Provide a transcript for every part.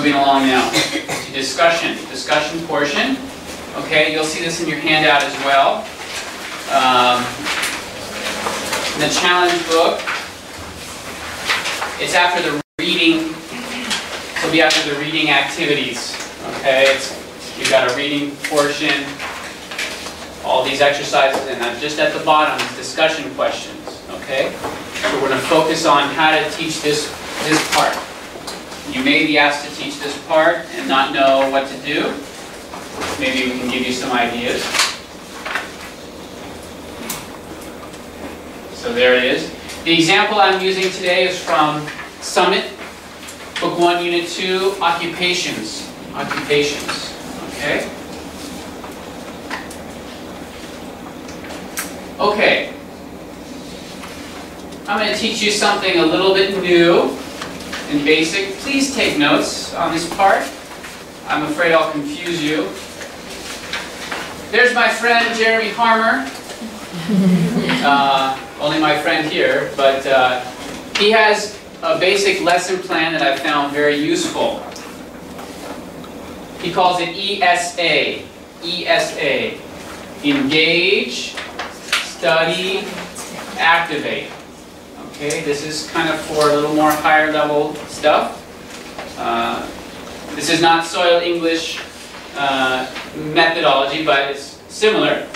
moving along now to discussion portion. Okay, you'll see this in your handout as well. In the challenge book, it's after the reading. It'll be after the reading activities. Okay, you've got a reading portion, all these exercises, and just at the bottom is discussion questions. Okay, so we're going to focus on how to teach this part. You may be asked to teach this part and not know what to do. Maybe we can give you some ideas. So there it is. The example I'm using today is from Summit, Book 1, Unit 2, Occupations. Occupations. Okay? Okay. I'm going to teach you something a little bit new and basic. Please take notes on this part. I'm afraid I'll confuse you. There's my friend Jeremy Harmer. Only my friend here, but he has a basic lesson plan that I found very useful. He calls it ESA. ESA. Engage, study, activate. Okay, this is kind of for a little more higher level stuff. This is not Seoil English methodology, but it's similar.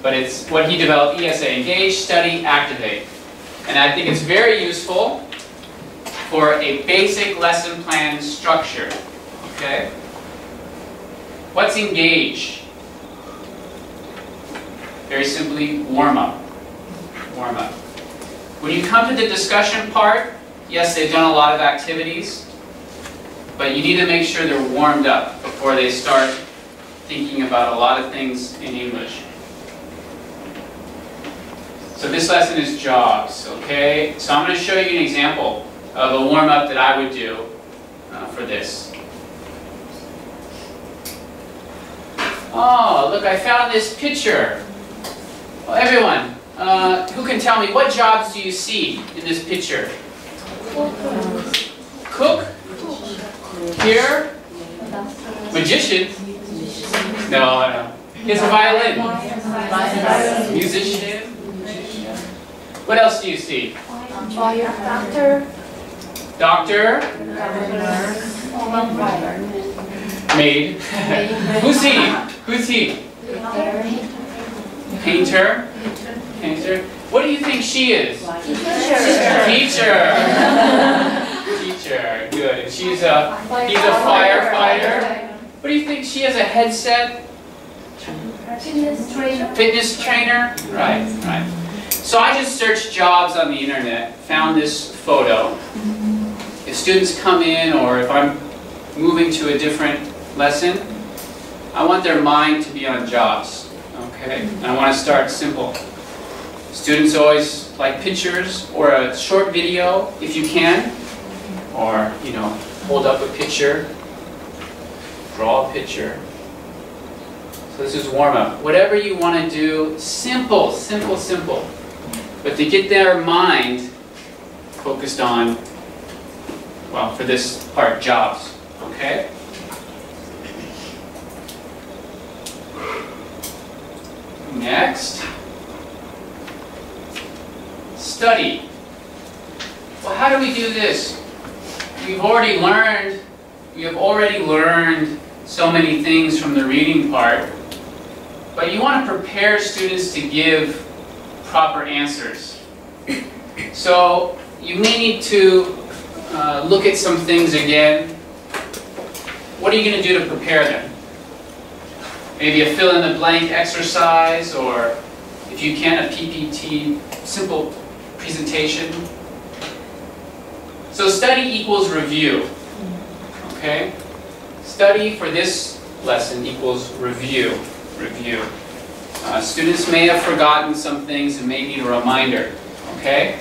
But it's what he developed, ESA, engage, study, activate. And I think it's very useful for a basic lesson plan structure. Okay? What's engage? Very simply, warm up. Warm up. When you come to the discussion part, yes, they've done a lot of activities, but you need to make sure they're warmed up before they start thinking about a lot of things in English. So this lesson is jobs, okay? So I'm going to show you an example of a warm-up that I would do for this. Oh, look, I found this picture. Well, everyone, who can tell me, what jobs do you see in this picture? Cook? Here? Magician? No. It's a violin. Musician? What else do you see? Doctor. Doctor? Maid. Who's he? Who's he? Painter. Painter. What do you think she is? Teacher. Teacher. Good. And he's a firefighter. What do you think? She has a headset? Fitness trainer. Fitness trainer? Right, right. So I just searched jobs on the internet, found this photo. If students come in or if I'm moving to a different lesson, I want their mind to be on jobs, okay? And I want to start simple. Students always like pictures or a short video if you can, or, you know, hold up a picture, draw a picture. So this is warm-up. Whatever you want to do, simple, simple, simple. But to get their mind focused on, well, for this part, jobs. Okay? Next. Study. Well, how do we do this? We have already learned so many things from the reading part, but you want to prepare students to give proper answers. So you may need to look at some things again. What are you going to do to prepare them? Maybe a fill-in-the-blank exercise, or if you can, a PPT, simple presentation. So study equals review. Okay? Study for this lesson equals review. Review. Students may have forgotten some things and may need a reminder. Okay?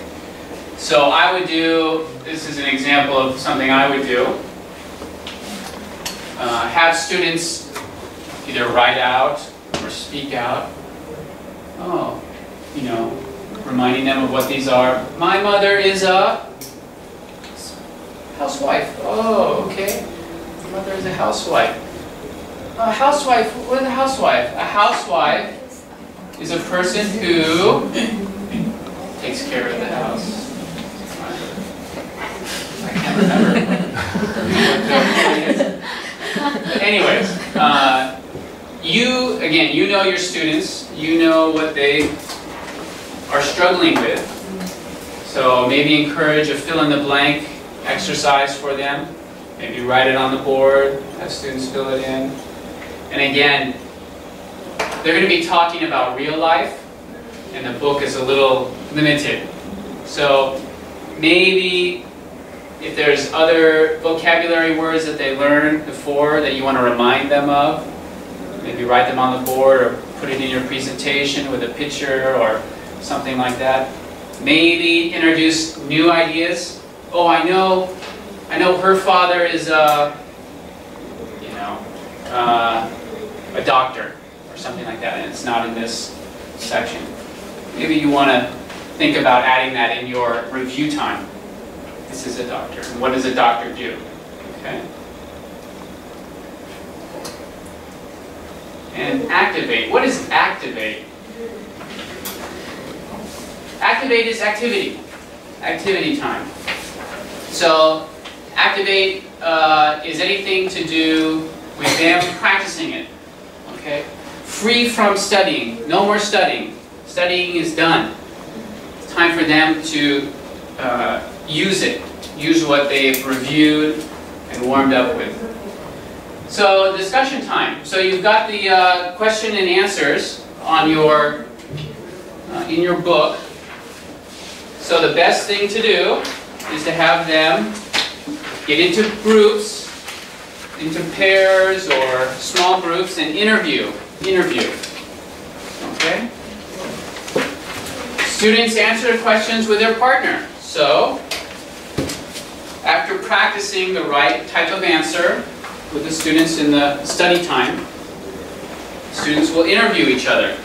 So I would do, this is an example of something I would do. Have students either write out or speak out. Oh, you know, reminding them of what these are. My mother is a housewife. Oh, okay. mother is a housewife. A housewife, what is a housewife? A housewife is a person who takes care of the house. I can't remember what it is. But anyways, you know your students, you know what they are struggling with. So maybe encourage a fill-in-the-blank exercise for them. Maybe write it on the board, have students fill it in. And again, they're going to be talking about real life, and the book is a little limited. So maybe if there's other vocabulary words that they learned before that you want to remind them of, maybe write them on the board or put it in your presentation with a picture or something like that. Maybe introduce new ideas. Oh, I know her father is a doctor or something like that, and it's not in this section. Maybe you want to think about adding that in your review time. This is a doctor, and what does a doctor do? Okay. And activate. What is activate? Activate is activity. Activity time. So activate is anything to do with them practicing it. Okay? Free from studying. No more studying. Studying is done. It's time for them to use it. Use what they've reviewed and warmed up with. So discussion time. So you've got the question and answers on your in your book. So the best thing to do is to have them get into groups, into pairs or small groups, and interview. Okay? Students answer the questions with their partner. So after practicing the right type of answer with the students in the study time, students will interview each other.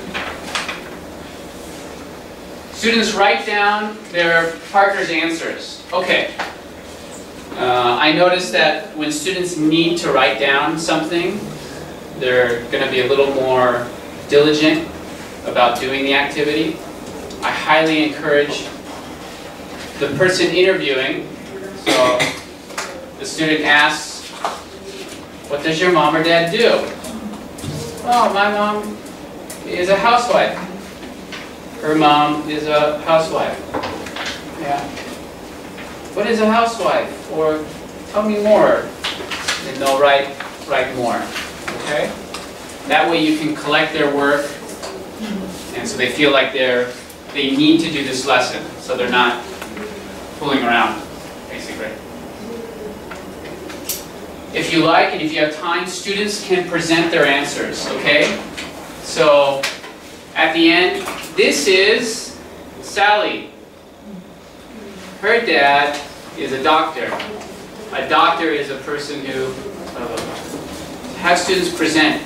Students write down their partner's answers. Okay. I noticed that when students need to write down something, they're going to be a little more diligent about doing the activity. I highly encourage the person interviewing. So the student asks, what does your mom or dad do? Oh, my mom is a housewife. Her mom is a housewife. Yeah. What is a housewife? Or tell me more. And they'll write more. Okay? That way you can collect their work, and so they feel like they need to do this lesson, so they're not fooling around, basically. If you like, and if you have time, students can present their answers, okay? So, at the end, this is Sally. Her dad is a doctor. A doctor is a person who have students present.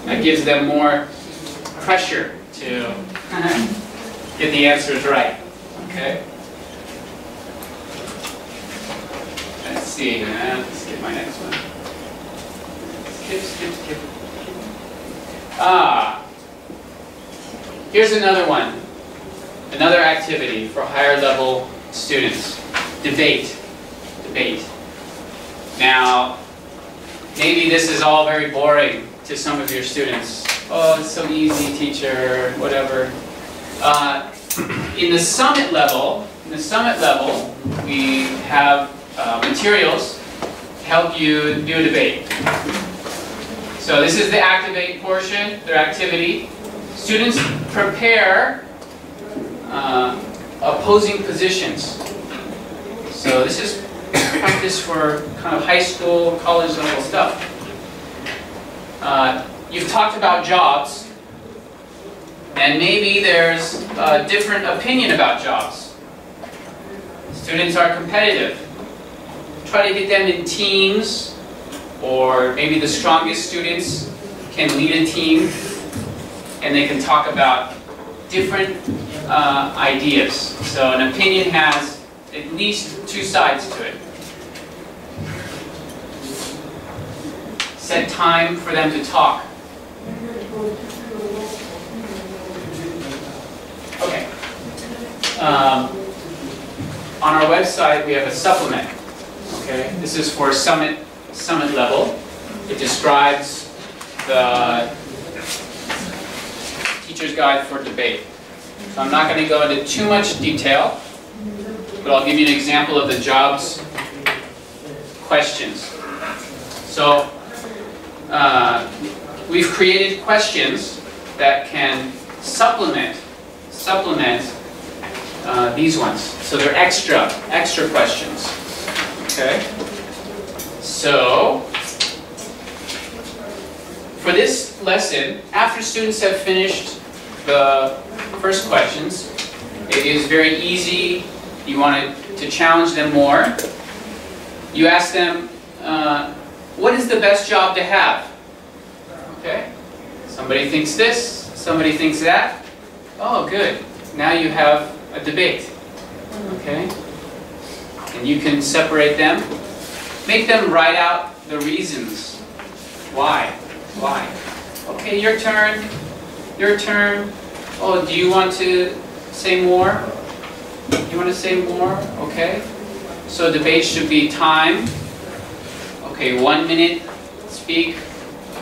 That gives them more pressure to get the answers right. Okay? Let's see. Let's get my next one. Skip. Here's another one. Another activity for higher level students. Debate. Now, maybe this is all very boring to some of your students. Oh, it's so easy, teacher, whatever. In the summit level, we have materials to help you do a debate. So this is the activate portion, their activity. Students prepare opposing positions. So this is practice for kind of high school, college level stuff. You've talked about jobs, and maybe there's a different opinion about jobs. Students are competitive. Try to get them in teams, or maybe the strongest students can lead a team, and they can talk about different ideas. So an opinion has at least two sides to it. set time for them to talk. Okay. On our website, we have a supplement. Okay, this is for summit level. It describes the teacher's guide for debate. So I'm not going to go into too much detail, but I'll give you an example of the jobs questions. So we've created questions that can supplement these ones. So they're extra questions. Okay. So for this lesson, after students have finished the first questions, it is very easy. You want to challenge them more. You ask them, what is the best job to have? Okay. Somebody thinks this, somebody thinks that. Oh, good. Now you have a debate. Okay. And you can separate them. Make them write out the reasons. Why? Why? Okay, your turn. Your turn. Oh, do you want to say more? You want to say more? Okay. So debate should be time. Okay, 1 minute speak.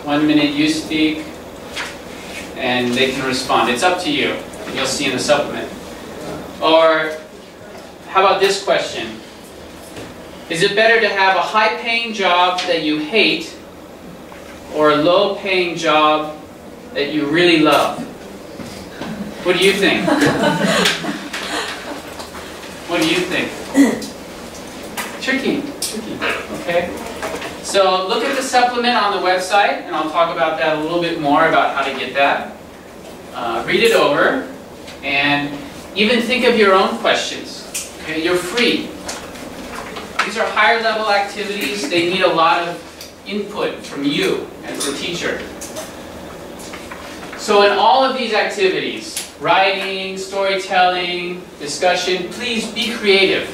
1 minute you speak. And they can respond. It's up to you. You'll see in the supplement. Or how about this question? Is it better to have a high-paying job that you hate or a low-paying job that you really love? What do you think? What do you think? Tricky, okay? So look at the supplement on the website, and I'll talk about that a little bit more about how to get that. Read it over, and even think of your own questions. Okay, you're free. These are higher level activities. They need a lot of input from you as the teacher. So in all of these activities, writing, storytelling, discussion, please be creative.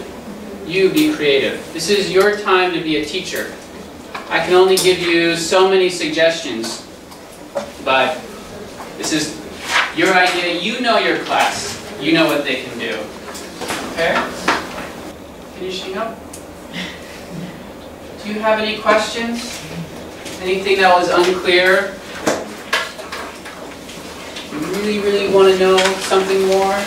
You be creative. This is your time to be a teacher. I can only give you so many suggestions, but this is your idea. You know your class. You know what they can do. Okay? Finishing up? Do you have any questions? Anything that was unclear? You really want to know something more?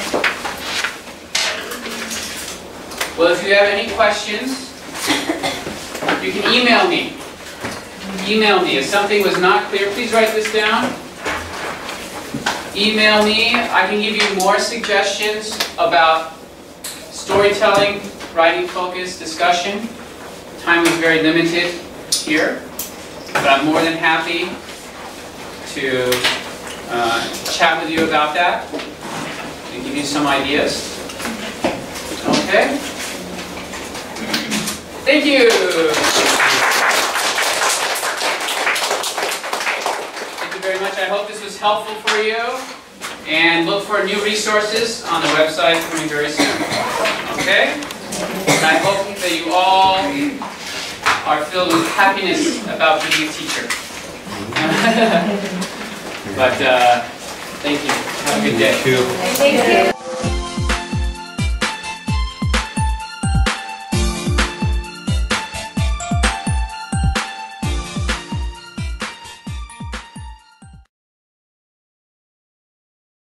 Well, if you have any questions, you can email me. Email me. If something was not clear, please write this down. Email me. I can give you more suggestions about storytelling, writing focus, discussion. Time is very limited here, but I'm more than happy to chat with you about that and give you some ideas. Okay? Thank you! Thank you very much. I hope this was helpful for you. And look for new resources on the website coming very soon. Okay? And I hope that you all are filled with happiness about being a teacher. But thank you. Have a good day. Thank you.